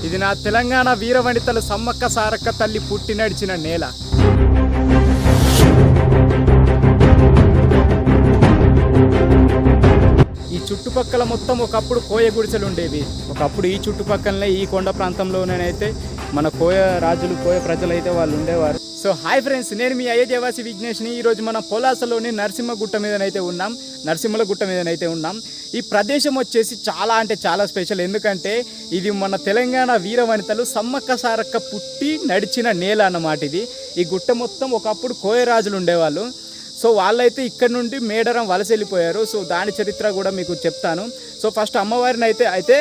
ఇది నా తెలంగాణ వీరవనితలు సమ్మక్క సారక్క తల్లి పుట్టి నడిచిన నేల. ఈ చుట్టుపక్కల మొత్తం ఒకప్పుడు కోయ గుడిసెలు ఉండేవి. ఒకప్పుడు ఈ చుట్టుపక్కలనే ఈ కొండ ప్రాంతంలోనైతే మన కోయ రాజులు కోయ ప్రజలైతే వాళ్ళు ఉండేవారు. సో హాయ్ ఫ్రెండ్స్, నేను మీ అయోధ్యవాసి విఘ్నేష్ని. ఈరోజు మనం పొలాసలోని నరసింహ గుట్ట మీదనైతే ఉన్నాం. నరసింహల గుట్ట మీదనైతే ఉన్నాం. ఈ ప్రదేశం వచ్చేసి చాలా అంటే చాలా స్పెషల్. ఎందుకంటే ఇది మన తెలంగాణ వీరవనితలు సమ్మక్క సారక్క పుట్టి నడిచిన నేల అన్నమాట. ఈ గుట్ట మొత్తం ఒకప్పుడు కోయ రాజులు ఉండేవాళ్ళు. సో వాళ్ళైతే ఇక్కడ నుండి మేడారం వలస వెళ్ళిపోయారు. సో దాని చరిత్ర కూడా మీకు చెప్తాను. సో ఫస్ట్ అమ్మవారిని అయితే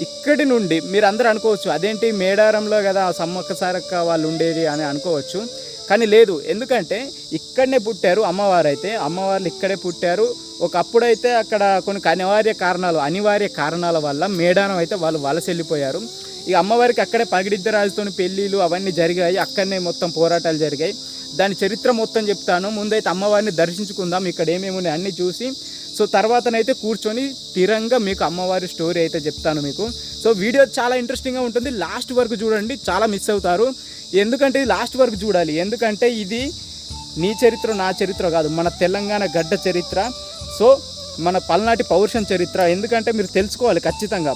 ఇక్కడి నుండి మీరు అందరూ అనుకోవచ్చు, అదేంటి మేడారంలో కదా సమ్మక్క సారక్క వాళ్ళు ఉండేది అని అనుకోవచ్చు. కానీ లేదు, ఎందుకంటే ఇక్కడనే పుట్టారు అమ్మవార్లు ఇక్కడే పుట్టారు. ఒకప్పుడైతే అక్కడ కొన్ని అనివార్య కారణాల వల్ల మేడారం అయితే వాళ్ళు వలస వెళ్ళిపోయారు. ఇక అమ్మవారికి అక్కడే పగిడిద్ద రాజుతో పెళ్ళిళ్ళు అవన్నీ జరిగాయి. అక్కడనే మొత్తం పోరాటాలు జరిగాయి. దాని చరిత్ర మొత్తం చెప్తాను. ముందైతే అమ్మవారిని దర్శించుకుందాం, ఇక్కడ ఏమేమి ఉన్నాయి అన్నీ చూసి. సో తర్వాతనైతే కూర్చొని స్థిరంగా మీకు అమ్మవారి స్టోరీ అయితే చెప్తాను మీకు. సో వీడియో చాలా ఇంట్రెస్టింగ్గా ఉంటుంది, లాస్ట్ వరకు చూడండి, చాలా మిస్ అవుతారు. ఎందుకంటే ఇది లాస్ట్ వరకు చూడాలి, ఎందుకంటే ఇది నీ చరిత్ర నా చరిత్ర కాదు, మన తెలంగాణ గడ్డ చరిత్ర. సో మన పల్నాటి పౌరుషం చరిత్ర. ఎందుకంటే మీరు తెలుసుకోవాలి ఖచ్చితంగా,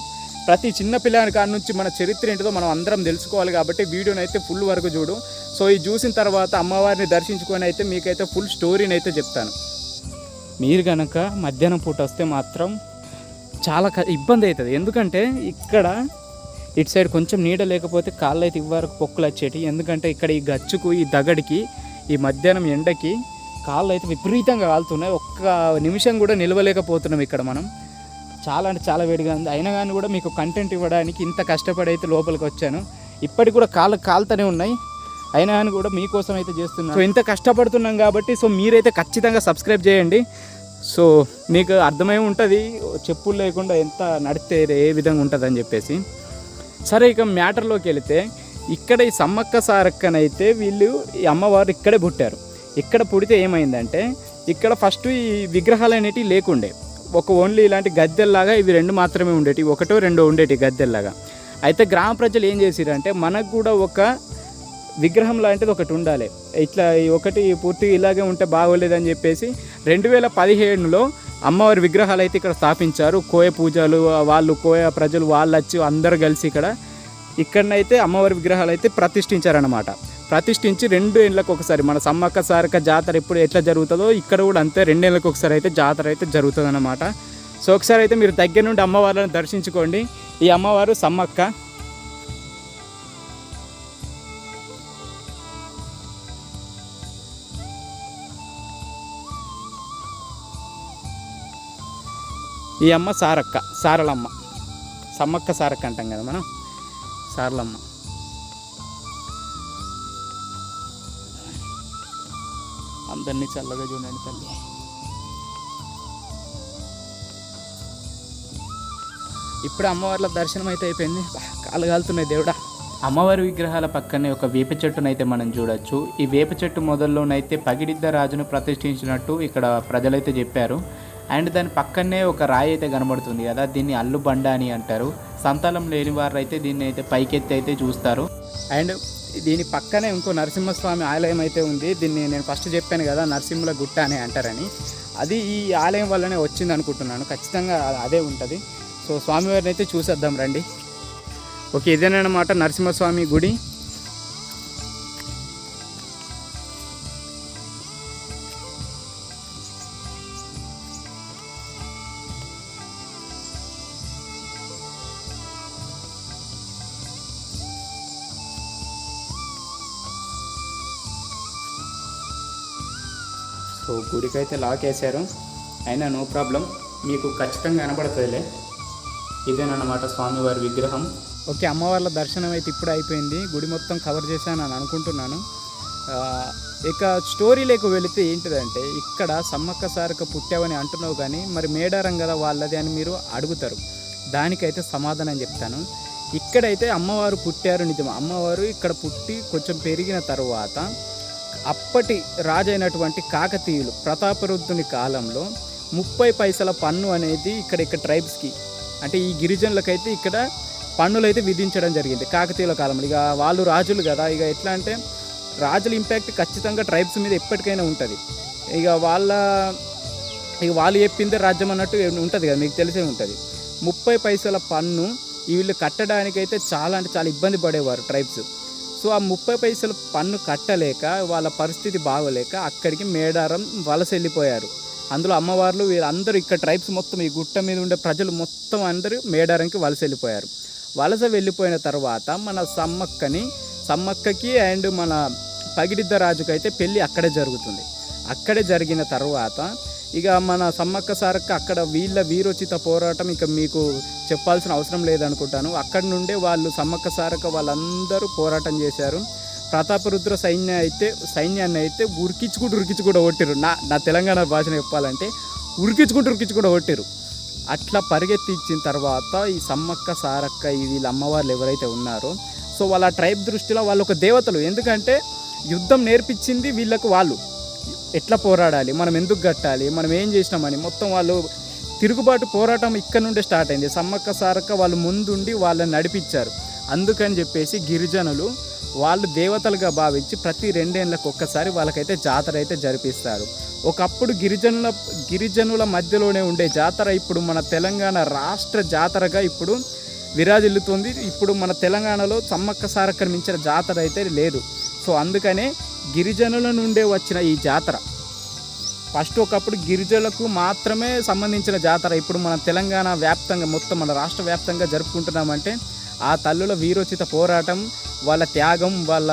ప్రతి చిన్న పిల్లని కాడి నుంచి మన చరిత్ర ఏంటిదో మనం అందరం తెలుసుకోవాలి. కాబట్టి వీడియోని అయితే ఫుల్ వరకు చూడు. సో ఇది చూసిన తర్వాత అమ్మవారిని దర్శించుకొని అయితే మీకైతే ఫుల్ స్టోరీని అయితే చెప్తాను. మీరు కనుక మధ్యాహ్నం పూట వస్తే మాత్రం చాలా ఇబ్బంది అవుతుంది. ఎందుకంటే ఇక్కడ ఇటు సైడ్ కొంచెం నీడ లేకపోతే కాళ్ళు అయితే ఇవ్వరకు పొక్కులు వచ్చేటి. ఎందుకంటే ఇక్కడ ఈ గచ్చుకు ఈ దగడికి ఈ మధ్యాహ్నం ఎండకి కాళ్ళు అయితే విపరీతంగా కాలుతున్నాయి. ఒక్క నిమిషం కూడా నిలవలేకపోతున్నాం ఇక్కడ మనం. చాలా అంటే చాలా వేడిగా ఉంది. అయినా కానీ కూడా మీకు కంటెంట్ ఇవ్వడానికి ఇంత కష్టపడి అయితే లోపలికి వచ్చాను. ఇప్పటికి కూడా కాలుతూనే ఉన్నాయి, అయినా కానీ కూడా మీకోసం అయితే చేస్తున్నాను. సో ఇంత కష్టపడుతున్నాం కాబట్టి సో మీరైతే ఖచ్చితంగా సబ్స్క్రైబ్ చేయండి. సో మీకు అర్థమై ఉంటుంది చెప్పులు లేకుండా ఎంత నడితే ఏ విధంగా ఉంటుందని చెప్పేసి. సరే, ఇక మ్యాటర్లోకి వెళితే ఇక్కడ ఈ సమ్మక్క సారక్కనైతే ఈ అమ్మవారు ఇక్కడే పుట్టారు. ఇక్కడ పుడితే ఏమైందంటే ఇక్కడ ఫస్ట్ ఈ విగ్రహాలు అనేటివి లేకుండే, ఓన్లీ ఇలాంటి గద్దెల్లాగా ఇవి రెండు మాత్రమే ఉండేవి, ఒకటో రెండో ఉండేవి గద్దెల్లాగా. అయితే గ్రామ ప్రజలు ఏం చేసిరంటే మనకు కూడా ఒక విగ్రహం లాంటిది ఒకటి ఉండాలి, ఇట్లా ఒకటి పూర్తిగా ఇలాగే ఉంటే బాగోలేదని చెప్పేసి 2017లో అమ్మవారి విగ్రహాలు అయితే ఇక్కడ స్థాపించారు. కోయ పూజలు వాళ్ళు కోయ ప్రజలు వాళ్ళు వచ్చి అందరు కలిసి ఇక్కడనైతే అమ్మవారి విగ్రహాలు అయితే ప్రతిష్ఠించారనమాట. ప్రతిష్ఠించి 2 ఏళ్ళకు ఒకసారి మన సమ్మక్క సారక్క జాతర ఎప్పుడు ఎట్లా జరుగుతుందో ఇక్కడ కూడా అంతే 2 ఏళ్ళకు ఒకసారి అయితే జాతర అయితే జరుగుతుంది అన్నమాట. సో ఒకసారి అయితే మీరు దగ్గర నుండి అమ్మవారిని దర్శించుకోండి. ఈ అమ్మవారు సమ్మక్క. ఈ అమ్మ సారలమ్మ, సమ్మక్క సారక్క అంటాం కదా మనం, సారలమ్మ. అందరినీ చల్లగా చూడండి తల్లి. ఇప్పుడు అమ్మవార్ల దర్శనం అయితే అయిపోయింది. కాలు కాలుతున్నాయి దేవుడా. అమ్మవారి విగ్రహాల పక్కనే ఒక వేప చెట్టునైతే మనం చూడొచ్చు. ఈ వేప చెట్టు మొదల్లోనైతే పగిడిద్ద రాజును ప్రతిష్ఠించినట్టు ఇక్కడ ప్రజలైతే చెప్పారు. అండ్ దాని పక్కనే ఒక రాయి అయితే కనబడుతుంది కదా, దీన్ని అల్లుబండ అని అంటారు. సంతానం లేని వారు అయితే దీన్ని అయితే పైకెత్తి అయితే చూస్తారు. అండ్ దీని పక్కనే ఇంకో నరసింహస్వామి ఆలయం అయితే ఉంది. దీన్ని నేను ఫస్ట్ చెప్పాను కదా నరసింహుల గుట్ట అని అంటారని, అది ఈ ఆలయం వల్లనే వచ్చింది అనుకుంటున్నాను. ఖచ్చితంగా అదే ఉంటుంది. సో స్వామివారిని అయితే చూసేద్దాం రండి. ఓకే, ఇదేనమాట నరసింహస్వామి గుడి. సో గుడికైతే లాక్ వేశారు, అయినా నో ప్రాబ్లం, మీకు ఖచ్చితంగా కనబడుతుందిలే. ఇదేనమాట స్వామివారి విగ్రహం. ఓకే, అమ్మవార్ల దర్శనం అయితే ఇప్పుడు అయిపోయింది. గుడి మొత్తం కవర్ చేశాను అని అనుకుంటున్నాను. ఇక స్టోరీలోకి వెళితే ఏంటిదంటే ఇక్కడ సమ్మక్క సారక్క పుట్టావని అంటున్నావు కానీ మరి మేడారం కదా వాళ్ళది అని మీరు అడుగుతారు. దానికైతే సమాధానం చెప్తాను. ఇక్కడైతే అమ్మవారు పుట్టారు నిజం. అమ్మవారు ఇక్కడ పుట్టి కొంచెం పెరిగిన తర్వాత అప్పటి రాజైనటువంటి కాకతీయులు ప్రతాపరుద్రుని కాలంలో 30 పైసల పన్ను అనేది ఇక్కడ ట్రైబ్స్కి అంటే ఈ గిరిజనులకైతే ఇక్కడ పన్నులు అయితే విధించడం జరిగింది కాకతీయుల కాలంలో. ఇక వాళ్ళు రాజులు కదా, ఇక ఎట్లా అంటే రాజుల ఇంపాక్ట్ ఖచ్చితంగా ట్రైబ్స్ మీద ఎప్పటికైనా ఉంటుంది. ఇక వాళ్ళు చెప్పిందే రాజ్యం అన్నట్టు ఉంటుంది కదా, మీకు తెలిసే ఉంటుంది. 30 పైసల పన్ను వీళ్ళు కట్టడానికైతే చాలా అంటే చాలా ఇబ్బంది పడేవారు ట్రైబ్స్. సో ఆ 30 పైసల పన్ను కట్టలేక వాళ్ళ పరిస్థితి బాగోలేక అక్కడికి మేడారం వలస వెళ్ళిపోయారు. అందులో అమ్మవార్లు వీళ్ళందరూ ఇక్కడ ట్రైబ్స్ మొత్తం ఈ గుట్ట మీద ఉండే ప్రజలు మొత్తం అందరూ మేడారంకి వలస వెళ్ళిపోయారు. వలస వెళ్ళిపోయిన తర్వాత మన సమ్మక్కకి అండ్ మన పగిడిద్ద రాజుకి అయితే పెళ్ళి అక్కడే జరుగుతుంది. అక్కడే జరిగిన తర్వాత ఇక మన సమ్మక్క సారక్క అక్కడ వీళ్ళ వీరోచిత పోరాటం ఇక మీకు చెప్పాల్సిన అవసరం లేదనుకుంటాను. అక్కడి నుండే వాళ్ళు సమ్మక్క సారక్క వాళ్ళందరూ పోరాటం చేశారు. ప్రతాపరుద్ర సైన్యాన్ని అయితే ఉరికించుకుంటూ కూడా కొట్టిరు. నా తెలంగాణ భాషను చెప్పాలంటే ఉరికించుకుంటూ కూడా కొట్టిరు. అట్లా పరిగెత్తించిన తర్వాత ఈ సమ్మక్క సారక్క వీళ్ళ అమ్మవార్లు ఎవరైతే ఉన్నారో సో వాళ్ళ ట్రైబ్ దృష్టిలో వాళ్ళు ఒక దేవతలు. ఎందుకంటే యుద్ధం నేర్పించింది వీళ్ళకు, వాళ్ళు ఎట్లా పోరాడాలి, మనం ఎందుకు కట్టాలి, మనం ఏం చేసినామని మొత్తం వాళ్ళు తిరుగుబాటు పోరాటం ఇక్కడ నుండే స్టార్ట్ అయింది. సమ్మక్క సారక్క వాళ్ళు ముందుండి వాళ్ళని నడిపించారు. అందుకని చెప్పేసి గిరిజనులు వాళ్ళు దేవతలుగా భావించి ప్రతి 2 ఏళ్ళకు ఒక్కసారి వాళ్ళకైతే జాతర అయితే జరిపిస్తారు. ఒకప్పుడు గిరిజనుల మధ్యలోనే ఉండే జాతర ఇప్పుడు మన తెలంగాణ రాష్ట్ర జాతరగా ఇప్పుడు విరాజిల్లుతుంది. ఇప్పుడు మన తెలంగాణలో సమ్మక్క సారక్కను మించిన జాతర అయితే లేదు. సో అందుకనే గిరిజనుల నుండే వచ్చిన ఈ జాతర ఫస్ట్ ఒకప్పుడు గిరిజనులకు మాత్రమే సంబంధించిన జాతర ఇప్పుడు మన తెలంగాణ వ్యాప్తంగా మొత్తం మన రాష్ట్ర వ్యాప్తంగా జరుపుకుంటున్నామంటే ఆ తల్లుల వీరోచిత పోరాటం, వాళ్ళ త్యాగం, వాళ్ళ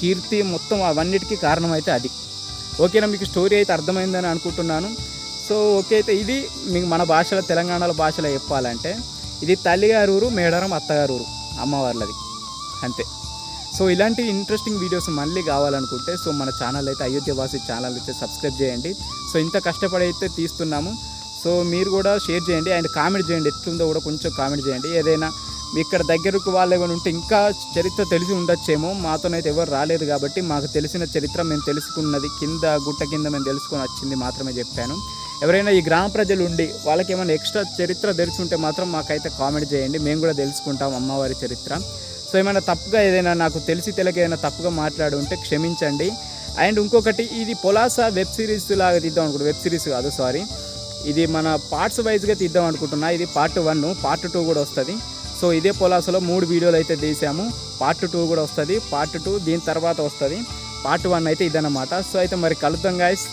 కీర్తి మొత్తం అవన్నిటికీ కారణం అయితే అది. ఓకేనా, మీకు స్టోరీ అయితే అర్థమైందని అనుకుంటున్నాను. సో ఓకే, అయితే ఇది మీకు మన భాషలో తెలంగాణలో భాషలో చెప్పాలంటే ఇది తల్లిగారు ఊరు, మేడారం అత్తగారు ఊరు అమ్మవార్లది, అంతే. సో ఇలాంటి ఇంట్రెస్టింగ్ వీడియోస్ మళ్ళీ కావాలనుకుంటే సో మన ఛానల్ అయితే అయోధ్యవాసి ఛానల్ అయితే సబ్స్క్రైబ్ చేయండి. సో ఇంత కష్టపడి అయితే తీస్తున్నాము. సో మీరు కూడా షేర్ చేయండి అండ్ కామెంట్ చేయండి, ఎట్లుందో కూడా కొంచెం కామెంట్ చేయండి. ఏదైనా మీ ఇక్కడ దగ్గరకు వాళ్ళు ఏమైనా ఉంటే ఇంకా చరిత్ర తెలిసి ఉండొచ్చేమో, మాతోనైతే ఎవరు రాలేదు కాబట్టి మాకు తెలిసిన చరిత్ర మేము తెలుసుకున్నది కింద గుట్ట కింద మేము తెలుసుకొని వచ్చింది మాత్రమే చెప్పాను. ఎవరైనా ఈ గ్రామ ప్రజలు ఉండి వాళ్ళకి ఏమైనా ఎక్స్ట్రా చరిత్ర తెలిసి ఉంటే మాత్రం మాకైతే కామెంట్ చేయండి, మేము కూడా తెలుసుకుంటాం అమ్మవారి చరిత్ర. సో ఏమైనా తప్పుగా ఏదైనా నాకు తెలియక ఏదైనా తప్పుగా మాట్లాడి ఉంటే క్షమించండి. అండ్ ఇంకొకటి, ఇది పొలాస వెబ్ సిరీస్ లాగా తీద్దాం అనుకుంటున్నాను, వెబ్ సిరీస్ కాదు సారీ, ఇది మన పార్ట్స్ వైజ్గా తీద్దాం అనుకుంటున్నా. ఇది పార్ట్ 1, పార్ట్ 2 కూడా వస్తుంది. సో ఇదే పొలాసలో 3 వీడియోలు అయితే తీసాము. పార్ట్ 2 కూడా వస్తుంది, పార్ట్ 2 దీని తర్వాత వస్తుంది, పార్ట్ 1 అయితే ఇదన్నమాట. సో అయితే మరి కలుద్దాం గాయస్.